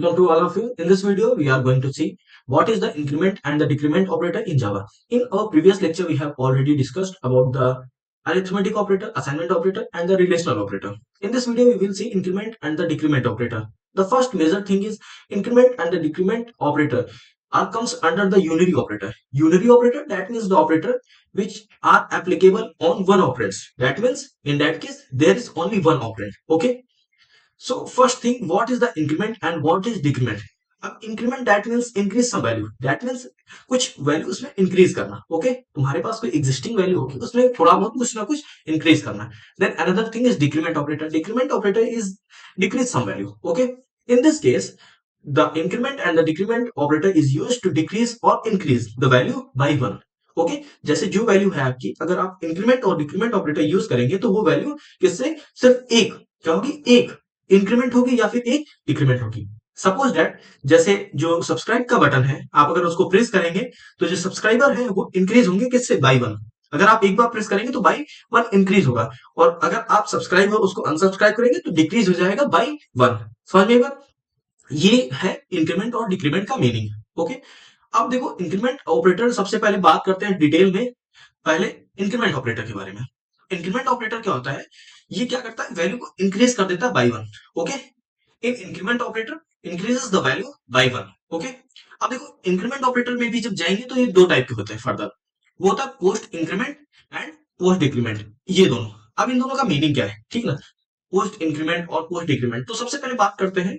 Welcome to all of you. In this video, we are going to see what is the increment and the decrement operator in Java. In our previous lecture, we have already discussed about the arithmetic operator, assignment operator, and the relational operator. In this video, we will see increment and the decrement operator. The first major thing is increment and the decrement operator comes under the unary operator. Unary operator, that means the operator which are applicable on one operand. That means in that case, there is only one operand. Okay. So first thing, what is the increment and what is decrement? अब increment that means increase some value, that means कुछ value उसमें increase करना. Okay, तुम्हारे पास कोई existing value होगी, उसमें थोड़ा बहुत कुछ ना कुछ इंक्रीज करना. Then another thing is decrement operator. Decrement operator is decrease some value. Okay, in this case the increment and the decrement operator is used to decrease और increase the value by one. Okay, जैसे जो value है आपकी, अगर आप increment और decrement operator use करेंगे तो वो वैल्यू किससे सिर्फ एक क्या होगी, एक इंक्रीमेंट होगी या फिर एक डिक्रीमेंट होगी. सपोज दैट जैसे जो सब्सक्राइब का बटन है, आप अगर उसको प्रेस करेंगे तो जो सब्सक्राइबर है वो इंक्रीज होंगे किससे, बाय वन. अगर आप एक बार प्रेस करेंगे तो बाय वन इंक्रीज होगा, और अगर आप सब्सक्राइब उसको अनसब्सक्राइब करेंगे तो डिक्रीज हो जाएगा बाय वन. समझ में बात? ये है इंक्रीमेंट और डिक्रीमेंट का मीनिंग. ओके, अब देखो इंक्रीमेंट ऑपरेटर, सबसे पहले बात करते हैं डिटेल में. पहले इंक्रीमेंट ऑपरेटर के बारे में. इंक्रीमेंट ऑपरेटर क्या होता है, ये क्या करता है, वैल्यू को इंक्रीज कर देता है bye one. Okay, in increment operator increases the value by one. Okay, अब देखो इंक्रीमेंट ऑपरेटर में भी जब जाएंगे तो ये दो टाइप के होते हैं फर्दर. वो होता है post increment and post decrement, ये दोनों. अब इन दोनों का मीनिंग क्या है, ठीक ना, पोस्ट इंक्रीमेंट और पोस्ट डिक्रीमेंट. तो सबसे पहले बात करते हैं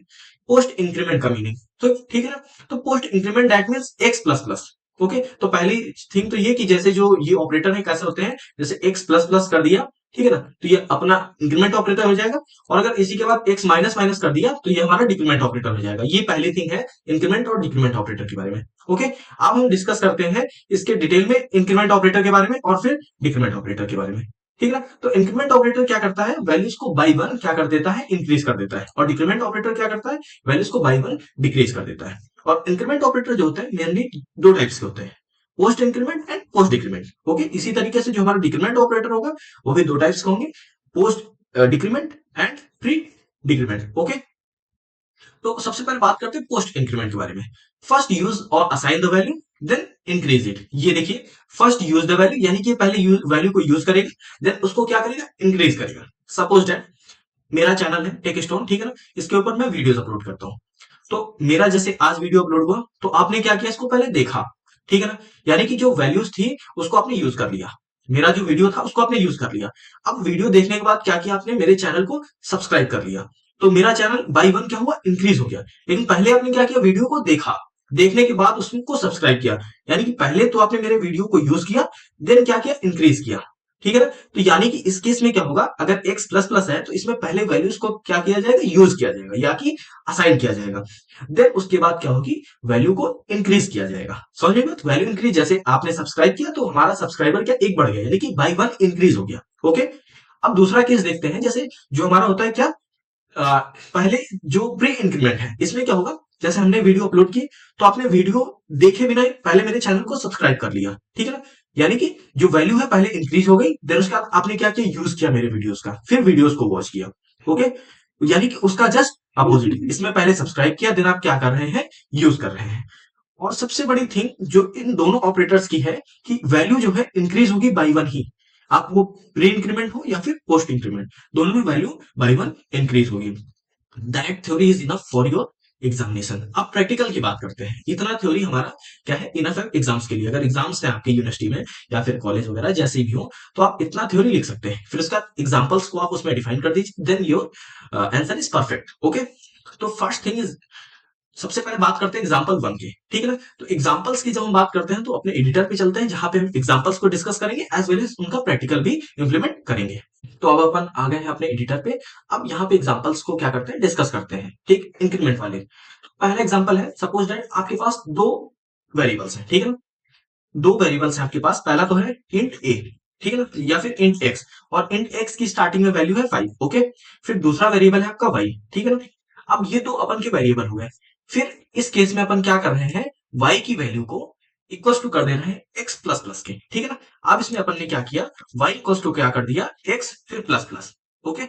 पोस्ट इंक्रीमेंट का मीनिंग. तो ठीक है ना, तो post increment that means x plus plus. Okay, तो पहली थिंग तो ये कि जैसे जो ये ऑपरेटर है कैसे होते हैं, जैसे एक्स प्लस प्लस कर दिया, ठीक है ना, तो ये अपना इंक्रीमेंट ऑपरेटर हो जाएगा. और अगर इसी के बाद एक्स माइनस माइनस कर दिया तो ये हमारा डिक्रीमेंट ऑपरेटर हो जाएगा. ये पहली थिंग है इंक्रीमेंट और डिक्रीमेंट ऑपरेटर के बारे में. ओके, अब हम डिस्कस करते हैं इसके डिटेल में इंक्रीमेंट ऑपरेटर के बारे में और फिर डिक्रीमेंट ऑपरेटर के बारे में. ठीक है ना, तो इंक्रीमेंट ऑपरेटर क्या करता है, वैल्यूज को बाय वन क्या कर देता है, इंक्रीज कर देता है. और डिक्रीमेंट ऑपरेटर क्या करता है, वैल्यूज को बाय वन डिक्रीज कर देता है. और इंक्रीमेंट ऑपरेटर जो होते हैं मेनली दो टाइप्स के होते हैं, post increment and post decrement. Okay, इसी तरीके से जो हमारा डिक्रीमेंट ऑपरेटर होगा वो भी दो टाइप्स के होंगे, post decrement and pre decrement. Okay, तो सबसे पहले बात करते हैं पोस्ट इंक्रीमेंट के बारे में. फर्स्ट यूज और assign the value then increase it. ये देखिए, फर्स्ट यूज द वैल्यू यानी कि पहले वैल्यू को यूज करेगा, देन उसको क्या करेगा, इंक्रीज करेगा. सपोज दैट मेरा चैनल है टेक स्टोन, ठीक है ना, इसके ऊपर मैं वीडियोस अपलोड करता हूँ. तो मेरा जैसे आज वीडियो अपलोड हुआ तो आपने क्या किया, इसको पहले देखा, ठीक है ना, यानी कि जो वैल्यूज थी उसको आपने यूज कर लिया. मेरा जो वीडियो था उसको आपने यूज कर लिया. अब वीडियो देखने के बाद क्या किया आपने, मेरे चैनल को सब्सक्राइब कर लिया. तो मेरा चैनल बाय वन क्या हुआ, इंक्रीज हो गया. लेकिन पहले आपने क्या किया, वीडियो को देखा, देखने के बाद उसको सब्सक्राइब किया. यानी कि पहले तो आपने मेरे वीडियो को यूज किया, देन क्या किया, इंक्रीज किया. ठीक है ना, तो यानी कि इस केस में क्या होगा, अगर x प्लस प्लस है तो इसमें पहले वैल्यूज को क्या किया जाएगा, यूज किया जाएगा या कि असाइन किया जाएगा. देन उसके बाद क्या होगी, वैल्यू को इंक्रीज किया जाएगा. समझ में, तो वैल्यू इंक्रीज, जैसे आपने सब्सक्राइब किया तो हमारा सब्सक्राइबर क्या एक बढ़ गया, यानी कि बाय वन इंक्रीज हो गया. ओके, अब दूसरा केस देखते हैं, जैसे जो हमारा होता है क्या, पहले जो प्री इंक्रीमेंट है, इसमें क्या होगा, जैसे हमने वीडियो अपलोड की तो आपने वीडियो देखे बिना पहले मेरे चैनल को सब्सक्राइब कर लिया, ठीक है ना, यानी कि जो वैल्यू है पहले इंक्रीज हो गई, देन उसके बाद आपने क्या किया, यूज किया मेरे वीडियोस का, फिर वीडियोस को वॉच किया. ओके, यानी कि उसका जस्ट अपोजिट, इसमें पहले सब्सक्राइब किया, देन आप क्या कर रहे हैं, यूज कर रहे हैं. और सबसे बड़ी थिंग जो इन दोनों ऑपरेटर्स की है कि वैल्यू जो है इंक्रीज होगी बाय वन ही, आप वो प्री इंक्रीमेंट हो या फिर पोस्ट इंक्रीमेंट, दोनों में वैल्यू बाय वन इंक्रीज होगी. That theory is enough for your examination. अब प्रैक्टिकल की बात करते हैं. इतना थ्योरी हमारा क्या है, इनफ है एग्जाम्स के लिए. अगर एग्जाम्स हैं आपके यूनिवर्सिटी में या फिर कॉलेज वगैरह जैसे भी हो, तो आप इतना थ्योरी लिख सकते हैं, फिर उसका एग्जाम्पल्स को आप उसमें डिफाइन कर दीजिए, then your answer is perfect. Okay, तो फर्स्ट थिंग इज, सबसे पहले बात करते हैं एग्जाम्पल वन की, ठीक है ना. तो एग्जाम्पल्स की जब हम बात करते हैं तो अपने एडिटर पे चलते हैं, जहां पे हम एग्जाम्पल्स को डिस्कस करेंगे एज वेल एज उनका प्रैक्टिकल भी इंप्लीमेंट करेंगे. तो अब अपन आ गए हैं अपने एडिटर पे. अब यहाँ पे एग्जाम्पल्स को क्या करते हैं, डिस्कस करते हैं. ठीक, इंक्रीमेंट वाले. पहला एग्जाम्पल है, सपोज दैट आपके पास दो वेरिएबल्स हैं, ठीक है ना, दो वेरिएबल्स हैं आपके पास. पहला तो है इंट ए, ठीक है ना, या फिर इंट एक्स, और इंट एक्स की स्टार्टिंग में वैल्यू है 5. ओके, फिर दूसरा वेरिएबल है आपका वाई, ठीक है ना. अब ये तो अपन के वेरिएबल हुए. फिर इस केस में अपन क्या कर रहे हैं, y की वैल्यू को इक्वल टू कर दे रहे हैं x प्लस प्लस के, ठीक है ना. अब इसमें अपन ने क्या किया, y इक्वल टू क्या कर दिया, x फिर प्लस प्लस. ओके,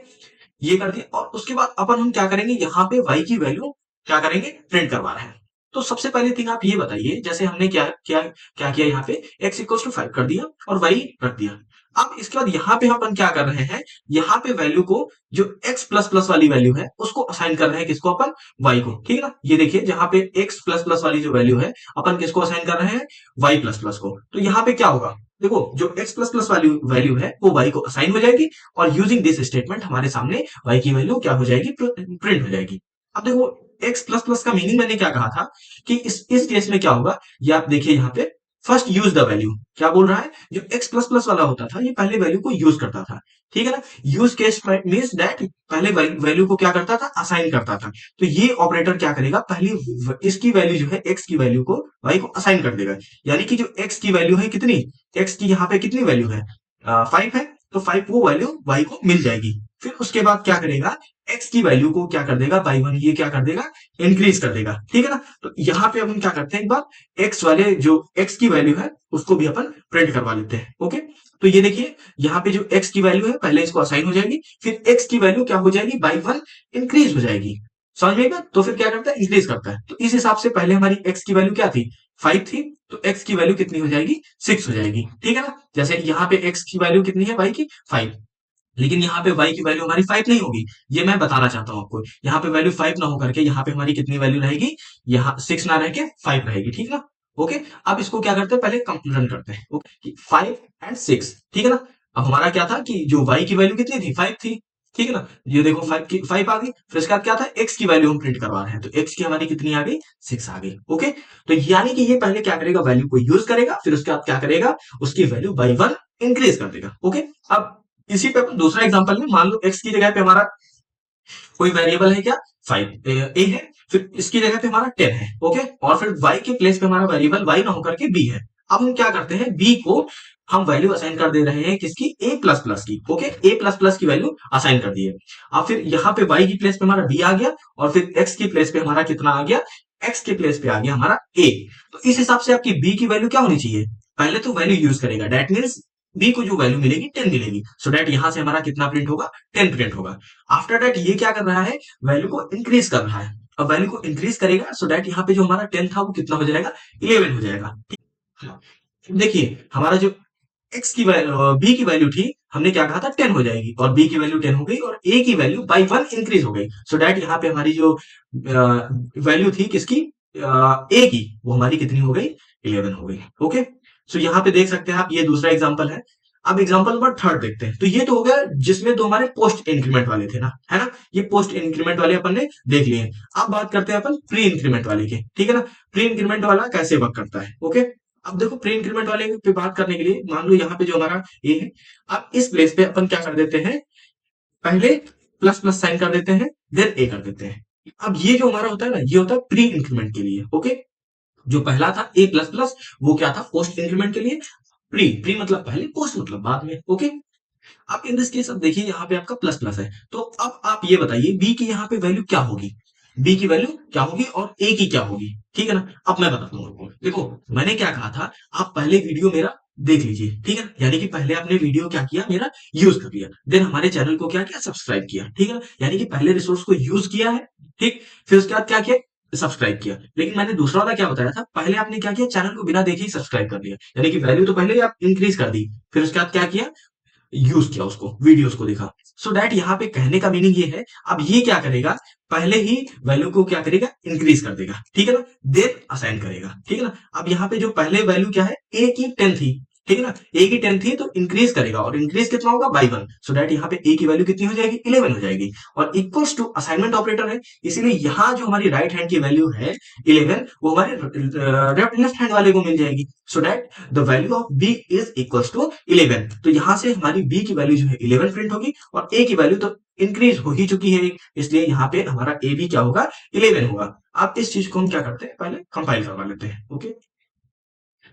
ये कर दिया. और उसके बाद अपन हम क्या करेंगे, यहाँ पे y की वैल्यू क्या करेंगे, प्रिंट करवा रहे हैं। तो सबसे पहले थिंग आप ये बताइए, जैसे हमने क्या किया यहाँ पे x इक्वल टू 5 कर दिया और y रख दिया। अब इसके बाद यहाँ पे अपन क्या कर रहे हैं, यहाँ पे वैल्यू को जो x प्लस प्लस वाली वैल्यू है उसको असाइन कर रहे हैं, किसको, अपन y को। ठीक है ना, ये देखिए जहाँ पे x प्लस प्लस वाली जो वैल्यू है अपन किसको असाइन कर रहे हैं, y प्लस प्लस को। तो यहाँ पे क्या होगा, देखो जो x प्लस प्लस वाली वैल्यू है वो y को असाइन हो जाएगी और यूजिंग दिस स्टेटमेंट हमारे सामने y की वैल्यू क्या हो जाएगी, प्रिंट हो जाएगी। अब देखो x प्लस प्लस का मीनिंग मैंने क्या कहा था कि इस केस में क्या होगा, ये आप देखिए यहाँ पे फर्स्ट यूज द वैल्यू, क्या बोल रहा है, जो x प्लस प्लस वाला होता था ये पहले वैल्यू को यूज करता था। ठीक है ना, यूज केस मीन्स दैट पहले वैल्यू को क्या करता था, असाइन करता था। तो ये ऑपरेटर क्या करेगा, पहली इसकी वैल्यू जो है x की वैल्यू को y को असाइन कर देगा। यानी कि जो x की वैल्यू है कितनी, x की यहाँ पे कितनी वैल्यू है, 5 है, तो 5 वो वैल्यू y को मिल जाएगी। फिर उसके बाद क्या करेगा, x की वैल्यू को क्या कर देगा, बाई 1 ये क्या कर देगा, इंक्रीज कर देगा। ठीक है ना, तो यहाँ पे अपन क्या करते हैं, एक बार x वाले जो x की वैल्यू है उसको भी अपन प्रिंट करवा लेते हैं। ओके, तो ये देखिए यहाँ पे जो x की वैल्यू है पहले इसको असाइन हो जाएगी, फिर x की वैल्यू क्या हो जाएगी, बाई 1 इंक्रीज हो जाएगी। समझ में, तो फिर क्या करता है, इंक्रीज करता है। तो इस हिसाब से पहले हमारी x की वैल्यू क्या थी, 5 थी, तो x की वैल्यू कितनी हो जाएगी, 6 हो जाएगी। ठीक है ना, जैसे यहाँ पे x की वैल्यू कितनी है, y की 5, लेकिन यहाँ पे y की वैल्यू हमारी 5 नहीं होगी, ये मैं बताना चाहता हूँ आपको। यहाँ पे वैल्यू 5 ना होकर के यहाँ पे हमारी कितनी वैल्यू रहेगी, यहाँ 6 ना रह के 5 रहेगी। ठीक है ना, ओके। अब इसको क्या करते हैं, पहले कंपेरिजन करते हैं। ओके, 5 एंड 6, ठीक है ना। अब हमारा क्या था कि जो y की वैल्यू कितनी थी, 5 थी। ठीक है ना, ये देखो 5 आ गई। फिर इसके बाद क्या था, x की वैल्यू हम प्रिंट करवा रहे हैं, तो x की हमारी कितनी आ गई, 6 आ गई। ओके, तो यानी कि ये पहले क्या करेगा, वैल्यू को यूज करेगा, फिर उसके बाद क्या करेगा, उसकी वैल्यू बाई 1 इंक्रीज कर देगा। ओके, अब इसी पे अपन दूसरा एग्जांपल में, मान लो x की जगह पे हमारा कोई वेरिएबल है क्या, 5 a है, फिर इसकी जगह पे हमारा 10 है। ओके, और फिर y के प्लेस पे हमारा वेरिएबल y ना होकर के b है। अब हम क्या करते हैं, b को हम वैल्यू असाइन कर दे रहे हैं किसकी, a प्लस प्लस की। ओके, a प्लस प्लस की वैल्यू असाइन कर दी है। अब फिर यहाँ पे y की प्लेस पे हमारा b आ गया और फिर x की प्लेस पे हमारा कितना आ गया, x के प्लेस पे आ गया हमारा a। तो इस हिसाब से आपकी b की वैल्यू क्या होनी चाहिए, पहले तो वैल्यू यूज करेगा, दैट मीन्स b को जो वैल्यू मिलेगी 10 मिलेगी। सो दैट यहां से हमारा कितना प्रिंट होगा, 10 प्रिंट होगा। आफ्टर दैट ये क्या कर रहा है, वैल्यू को इंक्रीज कर रहा है। अब वैल्यू को इंक्रीज करेगा, सो दैट यहाँ पे जो हमारा 10 था वो कितना हो जाएगा, 11 हो जाएगा। देखिए हमारा जो x की b की वैल्यू थी, हमने क्या कहा था, 10 हो जाएगी, और b की वैल्यू 10 हो गई और a की वैल्यू बाई 1 इंक्रीज हो गई। सो दैट यहाँ पे हमारी जो वैल्यू थी किसकी, a की, वो हमारी कितनी हो गई, 11 हो गई। ओके, सो यहाँ पे देख सकते हैं आप, ये दूसरा एग्जांपल है। अब एग्जांपल नंबर थर्ड देखते हैं। तो ये तो हो गया जिसमें दो हमारे पोस्ट इंक्रीमेंट वाले थे ना, है ना, ये पोस्ट इंक्रीमेंट वाले अपन ने देख लिए। अब बात करते हैं अपन प्री इंक्रीमेंट वाले की। ठीक है ना, प्री इंक्रीमेंट वाला कैसे वर्क करता है। ओके, अब देखो प्री इंक्रीमेंट वाले पे बात करने के लिए, मान लो यहाँ पे जो हमारा ए है, अब इस प्लेस पे अपन क्या कर देते हैं, पहले प्लस प्लस साइन कर देते हैं, देन ए कर देते हैं। अब ये जो हमारा होता है ना, ये होता है प्री इंक्रीमेंट के लिए। ओके, जो पहला था ए प्लस प्लस, वो क्या था, पोस्ट इंक्रीमेंट के लिए। प्री प्री मतलब पहले, पोस्ट मतलब बाद में। ओके, अब इन दिस केस अब देखिए यहाँ पे आपका प्लस प्लस है, तो अब आप ये बताइए बी की यहाँ पे वैल्यू क्या होगी, बी की वैल्यू क्या होगी और ए की क्या होगी। ठीक है ना, अब मैं बताता हूँ आपको। देखो मैंने क्या कहा था, आप पहले वीडियो मेरा देख लीजिए। ठीक है, यानी कि पहले आपने वीडियो क्या किया, मेरा यूज कर लिया, देन हमारे चैनल को क्या किया, सब्सक्राइब किया। ठीक है ना, यानी कि पहले रिसोर्स को यूज किया है, ठीक, फिर उसके बाद क्या किया, सब्सक्राइब किया। लेकिन मैंने दूसरा वाला क्या बताया था, पहले आपने क्या किया, चैनल को बिना देखे ही सब्सक्राइब कर लिया, यानी कि वैल्यू तो पहले ही आप इंक्रीज कर दी, फिर उसके बाद क्या किया, यूज किया उसको, वीडियोस को देखा। सो दैट यहाँ पे कहने का मीनिंग ये है, अब ये क्या करेगा, पहले ही वैल्यू को क्या करेगा, इंक्रीज कर देगा। ठीक है ना, देन असाइन करेगा। ठीक है ना, अब यहाँ पे जो पहले वैल्यू क्या है, ए की 10 थी। ठीक है ना, ए की 10 थी तो इंक्रीज करेगा, और इंक्रीज कितना होगा, बाई 1। सो दैट यहाँ पे ए की वैल्यू कितनी हो जाएगी, 11 हो जाएगी, और इक्वल्स टू असाइनमेंट ऑपरेटर है, इसीलिए यहाँ जो हमारी राइट हैंड की वैल्यू है 11, वो हमारे लेफ्ट हैंड वाले को मिल जाएगी। So that the value of b is equals to 11। तो यहां से हमारी b की वैल्यू जो है 11 प्रिंट होगी, और a की वैल्यू तो इंक्रीज हो ही चुकी है, इसलिए यहाँ पे हमारा a भी क्या होगा, 11 होगा। अब इस चीज को हम क्या करते हैं, पहले कंपाइल करवा लेते हैं। ओके,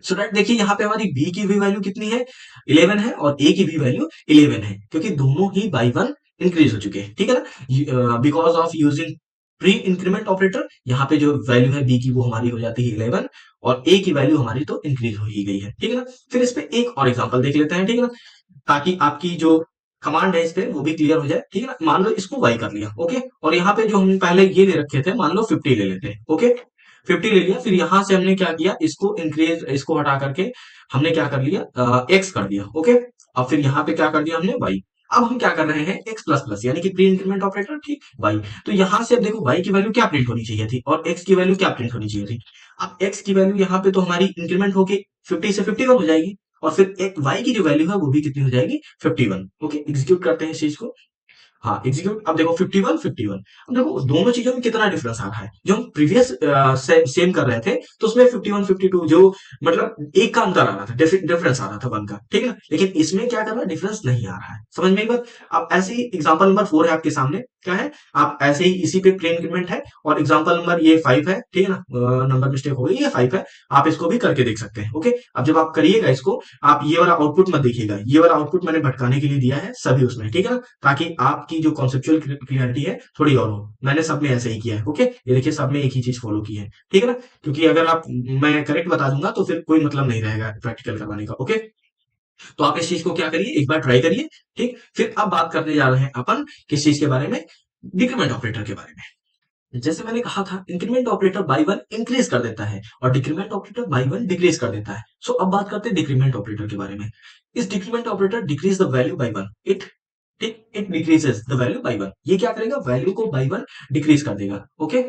सो दैट देखिए यहाँ पे हमारी b की भी वैल्यू कितनी है, 11 है, और a की भी वैल्यू 11 है, क्योंकि दोनों ही बाई 1 इंक्रीज हो चुके हैं। ठीक है ना, because of using pre increment operator, यहाँ पे जो वैल्यू है b की वो हमारी हो जाती है 11, और a की वैल्यू हमारी तो इंक्रीज हो ही गई है। ठीक है ना, फिर इस पे एक और एग्जांपल देख लेते हैं। ठीक है ना, ताकि आपकी जो कमांड है इस पे, वो भी क्लियर हो जाए, ठीक है ना। मान लो इसको y कर लिया, ओके, और यहाँ पे जो हमने पहले ये ले रखे थे, मान लो 50 ले लेते हैं, ओके, 50 ले लिया, फिर यहाँ से हमने क्या किया, इसको इंक्रीज, इसको हटा करके हमने क्या कर लिया, x कर दिया, ओके। अब फिर यहाँ पे क्या कर दिया हमने, y। अब हम क्या कर रहे हैं, x प्लस प्लस, यानी कि प्री इंक्रीमेंट ऑपरेटर, ठीक, y। तो यहाँ से अब देखो y की वैल्यू क्या प्रिंट होनी चाहिए थी और x की वैल्यू क्या प्रिंट होनी चाहिए थी। अब x की वैल्यू यहाँ पे तो हमारी इंक्रीमेंट होके 50 से 51 हो जाएगी, और फिर एक y की जो वैल्यू है वो भी कितनी हो जाएगी, 51, ओके। एग्जीक्यूट करते हैं इस चीज को, हाँ एग्जीक्यूट। अब देखो 51 51, अब देखो दोनों चीजों में कितना डिफरेंस आ रहा है। जो हम प्रीवियस सेम कर रहे थे तो उसमें 51 52 जो मतलब एक का अंतर आ रहा था, डिफरेंस आ रहा था वन का, ठीक है ना। लेकिन इसमें क्या कर रहा है, डिफरेंस नहीं आ रहा है, समझ में एक बात। अब ऐसे ही एग्जांपल नंबर 4 है आपके सामने, क्या है, आप ऐसे ही इसी पे प्री इंक्रीमेंट है, और एग्जांपल नंबर ये 5 है, ठीक है ना, नंबर मिस्टेक हो गई, ये 5 है। आप इसको भी करके देख सकते हैं, ओके। अब जब आप करिएगा इसको, आप ये वाला आउटपुट मत देखिएगा, ये वाला आउटपुट मैंने भटकाने के लिए दिया है सभी उसमें, ठीक है ना, ताकि आपकी जो कॉन्सेप्चुअल क्लियरिटी है थोड़ी और हो। मैंने सब में ऐसे ही किया है, ओके, ये देखिए सब में एक ही चीज फॉलो की है, ठीक है ना। क्योंकि अगर आप मैं करेक्ट बता दूंगा तो फिर कोई मतलब नहीं रहेगा प्रैक्टिकल करवाने का, ओके। तो आप इस चीज को क्या करिए, एक बार ट्राई करिए, ठीक। फिर अब बात करने जा रहे हैं अपन किस चीज के बारे में, डिक्रीमेंट ऑपरेटर के बारे में। जैसे मैंने कहा था, increment operator by one increase कर देता है और decrement operator by one decrease कर देता है। सो अब बात करते हैं डिक्रीमेंट ऑपरेटर के बारे में। इस decrement operator decrease the value by one, it ठीक, it decreases the value by one. ये क्या करेगा, वैल्यू को बाई वन डिक्रीज कर देगा, ओके।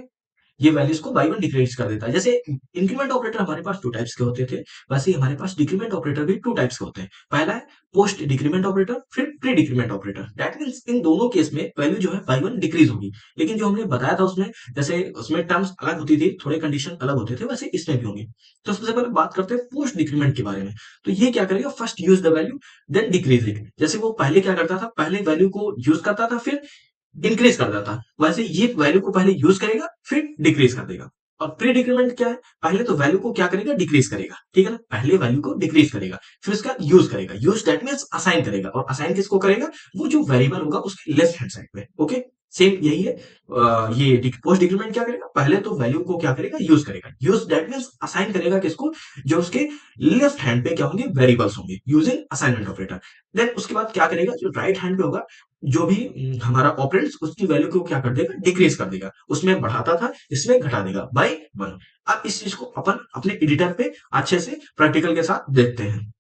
ये वैल्यूज को बाई वन डिक्रीज कर देता है। जैसे इंक्रीमेंट ऑपरेटर हमारे पास टू टाइप्स के होते थे, वैसे ही हमारे पास डिक्रीमेंट ऑपरेटर भी टू टाइप्स के होते हैं। पहला है पोस्ट डिक्रीमेंट ऑपरेटर, फिर pre decrement operator. That means in दोनों केस में वैल्यू जो है बाई वन डिक्रीज होगी। लेकिन जो हमने बताया था उसमें, जैसे उसमें टर्म्स अलग होती थी, थोड़े कंडीशन अलग होते थे, वैसे इसमें भी होंगे। तो सबसे पहले बात करते हैं पोस्ट डिक्रीमेंट के बारे में। तो ये क्या करेगा, first use the value then decrease it. जैसे वो पहले क्या करता था, पहले वैल्यू को यूज करता था, फिर इंक्रीज कर देता, वैसे ये वैल्यू को पहले यूज करेगा फिर डिक्रीज कर देगा। और प्री डिक्रीमेंट क्या है, पहले तो वैल्यू को क्या करेगा, डिक्रीज करेगा, ठीक है ना। पहले वैल्यू को डिक्रीज करेगा, फिर उसका यूज करेगा, यूज दैट मींस असाइन करेगा, और असाइन किसको करेगा, वो जो वेरिएबल होगा उसके लेफ्ट हैंड साइड पे, ओके। सेम यही है। ये पोस्ट डिक्रीमेंट क्या करेगा, पहले तो वैल्यू को क्या करेगा, यूज करेगा, यूज दैट मींस असाइन करेगा किसको, जो उसके लेफ्ट हैंड पे क्या होंगे, वेरिएबल्स होंगे, यूजिंग असाइनमेंट ऑपरेटर। देन उसके बाद क्या करेगा, जो राइट हैंड पे होगा, जो भी हमारा ऑपरेंड्स, उसकी वैल्यू को क्या कर देगा, डिक्रीज कर देगा। उसमें बढ़ाता था, इसमें घटा देगा बाई वन। अब इस चीज को अपन अपने एडिटर पे अच्छे से प्रैक्टिकल के साथ देखते हैं।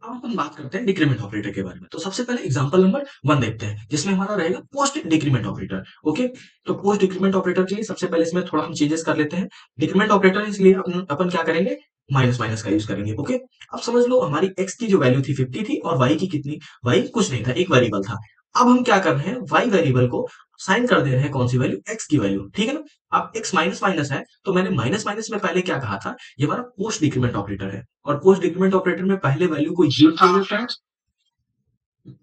अब अपन बात करते हैं डिक्रीमेंट ऑपरेटर के बारे में। तो सबसे पहले एग्जांपल नंबर 1 देखते हैं, जिसमें हमारा रहेगा पोस्ट डिक्रीमेंट ऑपरेटर, ओके। तो पोस्ट डिक्रीमेंट ऑपरेटर के लिए सबसे पहले इसमें थोड़ा हम चेंजेस कर लेते हैं। डिक्रीमेंट ऑपरेटर इसलिए अपन क्या करेंगे, माइनस माइनस का यूज करेंगे, ओके। अब समझ लो हमारी x की जो वैल्यू थी 50 थी, और y की कितनी, y कुछ नहीं था, एक वेरिएबल था। अब हम क्या कर रहे हैं, y वेरिएबल को साइन कर दे रहे हैं कौन सी वैल्यू, x की वैल्यू, ठीक है ना। अब x माइनस माइनस है, तो मैंने माइनस माइनस में पहले क्या कहा था, ये हमारा पोस्ट डिक्रीमेंट ऑपरेटर है, और पोस्ट डिक्रीमेंट ऑपरेटर में पहले वैल्यू को यूज किया जाता है।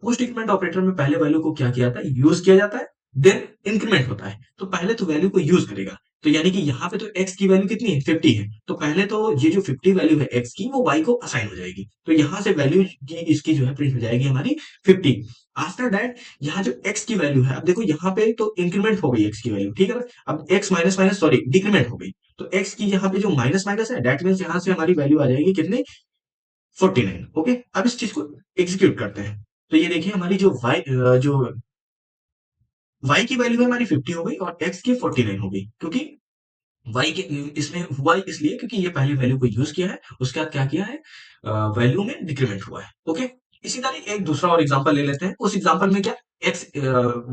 पोस्ट डिक्रीमेंट ऑपरेटर में पहले वैल्यू को क्या किया जाता है, यूज किया जाता है, देन इंक्रीमेंट होता है। तो पहले तो वैल्यू को यूज करेगा, तो यानी कि यहाँ पे तो x की वैल्यू कितनी है, 50 है, तो पहले तो ये जो 50 वैल्यू है x की, वो y को असाइन हो जाएगी। तो यहाँ से वैल्यू की इसकी जो है प्रिंट हो जाएगी हमारी 50। आफ्टर दैट यहाँ जो x की वैल्यू है, अब देखो यहाँ पे तो इंक्रीमेंट हो गई x की वैल्यू, ठीक है ना। अब x minus minus sorry decrement हो गई, तो x की यहाँ पे जो माइनस माइनस है, दैट मीन्स यहाँ से हमारी वैल्यू आ जाएगी कितनी, 49, ओके। अब इस चीज को एग्जीक्यूट करते हैं। तो ये देखिए हमारी जो y की वैल्यू है हमारी 50 हो गई, और x की 49 हो गई, क्योंकि y के इसमें हुआ इसलिए क्योंकि ये पहले वैल्यू को यूज किया है, उसके बाद क्या किया है, वैल्यू में डिक्रीमेंट हुआ है, ओके। इसी तरह एक दूसरा और एग्जांपल ले लेते हैं। उस एग्जांपल में क्या, x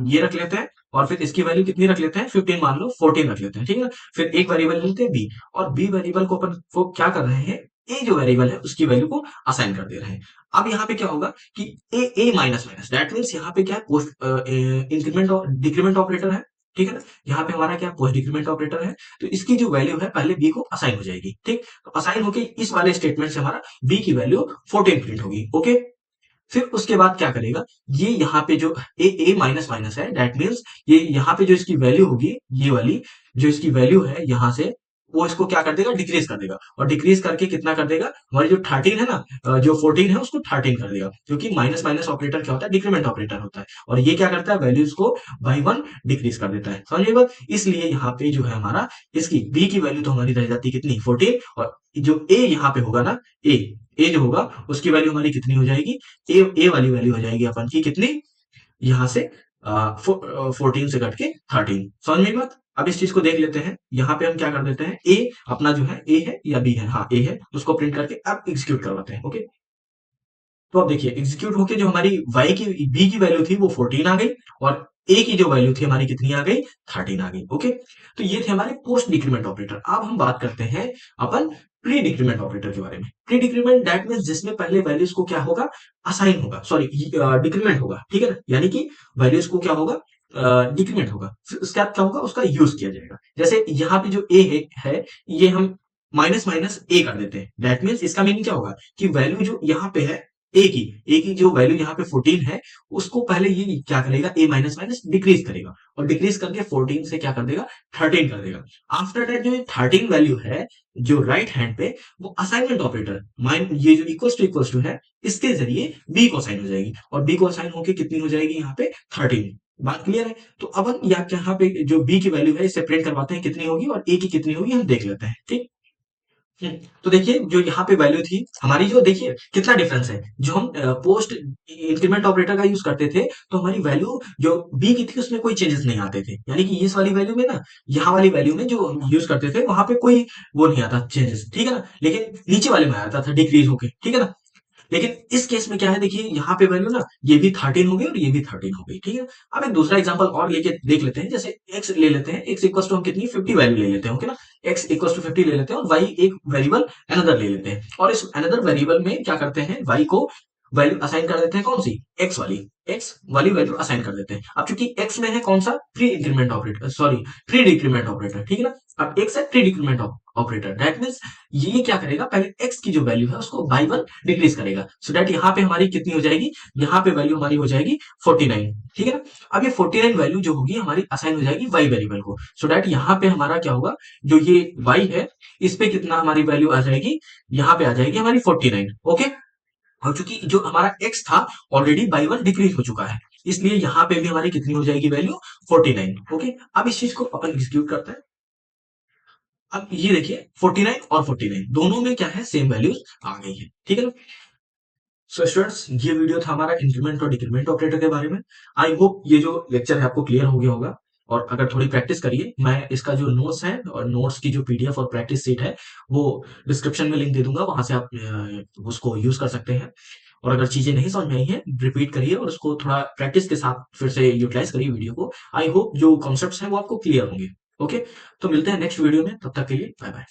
ये रख लेते हैं, और फिर इसकी वैल्यू कितनी रख लेते हैं, 15 मान लो, 14 रख लेते हैं, ठीक है ना। फिर एक वेरिएबल लेते हैं b, और b वेरिएबल को अपन को क्या कर रहे हैं, a जो वेरिएबल है उसकी वैल्यू को असाइन कर दे रहे हैं। अब यहाँ पे क्या होगा कि a minus minus, that means यहाँ पे क्या है, पोस्ट इंक्रीमेंट और डिक्रीमेंट ऑपरेटर है, ठीक है ना। यहाँ पे हमारा क्या, पोस्ट डिक्रीमेंट ऑपरेटर है, तो इसकी जो वैल्यू है पहले b को असाइन हो जाएगी, ठीक। तो असाइन होके इस वाले स्टेटमेंट से हमारा b की वैल्यू 14 प्रिंट होगी, ओके। फिर उसके बाद क्या करेगा, ये यहाँ पे जो ए माइनस माइनस है, दैट मीन्स ये यहाँ पे जो इसकी वैल्यू होगी, ये वाली जो इसकी वैल्यू है यहाँ से, वो इसको क्या कर देगा, डिक्रीज कर देगा, और डिक्रीज करके कितना कर देगा, हमारी जो 13 है ना, जो 14 है उसको 13 कर देगा, क्योंकि माइनस माइनस ऑपरेटर क्या होता है, डिक्रीमेंट ऑपरेटर होता है, और ये क्या करता है, वैल्यूज को बाई वन डिक्रीज कर देता है, समझिए बात। इसलिए यहाँ पे जो है हमारा, इसकी बी की वैल्यू तो हमारी रह जाती है कितनी, 14, और जो ए यहाँ पे होगा ना, ए जो होगा उसकी वैल्यू हमारी कितनी हो जाएगी, ए वाली वैल्यू हो जाएगी अपन की कितनी, यहाँ से 14 से कट के 13। समझ में बात? अब इस चीज को देख लेते हैं। यहाँ पे हम क्या कर देते हैं, ए अपना जो है ए है या बी है, हाँ ए है, उसको प्रिंट करके अब एग्जीक्यूट करवाते हैं। ओके, तो अब देखिए एग्जीक्यूट होके जो हमारी y की b की वैल्यू थी वो 14 आ गई, और a की जो वैल्यू थी हमारी कितनी आ गई, 13 आ गई। ओके, तो ये थे हमारे पोस्ट डिक्रीमेंट ऑपरेटर। अब हम बात करते हैं अपन प्री डिक्रीमेंट ऑपरेटर के बारे में। प्री डिक्रीमेंट दैट मीन्स जिसमें पहले वैल्यूज को क्या होगा, असाइन होगा, सॉरी डिक्रीमेंट होगा, ठीक है ना, यानी कि वैल्यूज को क्या होगा, डिक्रीमेंट होगा, फिर उसके बाद क्या होगा, उसका यूज किया जाएगा। जैसे यहाँ पे जो है ये हम माइनस माइनस ए कर देते हैं। दैट मीन्स इसका मीनिंग क्या होगा कि वैल्यू जो यहाँ पे है ए की जो वैल्यू यहाँ पे 14 है, उसको पहले ये क्या करेगा, ए माइनस माइनस डिक्रीज करेगा, और डिक्रीज करके 14 से क्या कर देगा, 13 कर देगा। आफ्टर दैट जो ये 13 वैल्यू है जो राइट हैंड पे, वो असाइनमेंट ऑपरेटर माइन ये जो इक्वल्स टू है, इसके जरिए बी को असाइन हो जाएगी, और बी को असाइन होके कितनी हो जाएगी यहाँ पे 13। बात क्लियर है? तो अब हम यहाँ पे जो बी की वैल्यू है इसे प्रिंट करवाते हैं कितनी होगी, और ए की कितनी होगी हम देख लेते हैं। ठीक, तो देखिए जो यहाँ पे वैल्यू थी हमारी, जो देखिए कितना डिफरेंस है। जो हम पोस्ट इंक्रीमेंट ऑपरेटर का यूज करते थे, तो हमारी वैल्यू जो बी की थी उसमें कोई चेंजेस नहीं आते थे, यानी कि इस वाली वैल्यू में ना, यहाँ वाली वैल्यू में जो हम यूज करते थे वहां पे कोई वो नहीं आता चेंजेस, ठीक है ना, लेकिन नीचे वाले में आता था डिक्रीज होके, ठीक है ना। लेकिन इस केस में क्या है, देखिए यहाँ पे वैल्यू ना ये भी 13 हो गई और ये भी 13 हो गई, ठीक है। अब एक दूसरा एग्जांपल और लेके देख लेते हैं। जैसे x ले लेते हैं, x इक्वल टू हम कितनी 50 वैल्यू ले लेते हैं, ओके ना। x इक्वल टू 50 ले लेते हैं, और y एक वेरिएबल अनदर ले लेते हैं, और इस अनदर वेरिएबल में क्या करते हैं, y को वैल्यू असाइन कर देते हैं, कौन सी, x वाली वैल्यू असाइन कर देते हैं। अब चूंकि x में है कौन सा, pre increment operator, sorry pre decrement operator, ठीक है ना। अब x है pre decrement operator, that means ये क्या करेगा, पहले x की जो वैल्यू है उसको बाई 1 डिक्रीज करेगा, सो दैट यहाँ पे हमारी कितनी हो जाएगी, यहाँ पे वैल्यू हमारी हो जाएगी 49, ठीक है ना। अब ये 49 वैल्यू जो होगी हमारी असाइन हो जाएगी y वेरिएबल को, सो दैट यहाँ पे हमारा क्या होगा, जो ये y है इस पे कितना हमारी वैल्यू आ जाएगी, यहाँ पे आ जाएगी हमारी 49। ओके, और चूंकि जो हमारा x था ऑलरेडी बाई 1 डिक्रीज हो चुका है, इसलिए यहाँ पे भी हमारी कितनी हो जाएगी वैल्यू 49। ओके, अब इस चीज को अपन एग्जीक्यूट करते हैं। अब ये देखिए 49 और 49 दोनों में क्या है, सेम वैल्यूज आ गई है, ठीक है ना। सो स्टूडेंट्स, ये वीडियो था हमारा इंक्रीमेंट और डिक्रीमेंट ऑपरेटर के बारे में। आई होप ये जो लेक्चर है आपको क्लियर हो गया होगा, और अगर थोड़ी प्रैक्टिस करिए, मैं इसका जो नोट्स है और नोट्स की जो पीडीएफ और प्रैक्टिस सीट है वो डिस्क्रिप्शन में लिंक दे दूंगा, वहां से आप उसको यूज कर सकते हैं। और अगर चीजें नहीं समझ में आई हैं, रिपीट करिए और उसको थोड़ा प्रैक्टिस के साथ फिर से यूटिलाइज करिए वीडियो को। आई होप जो कॉन्सेप्ट्स हैं वो आपको क्लियर होंगे। ओके, तो मिलते हैं नेक्स्ट वीडियो में, तब तक के लिए बाय बाय।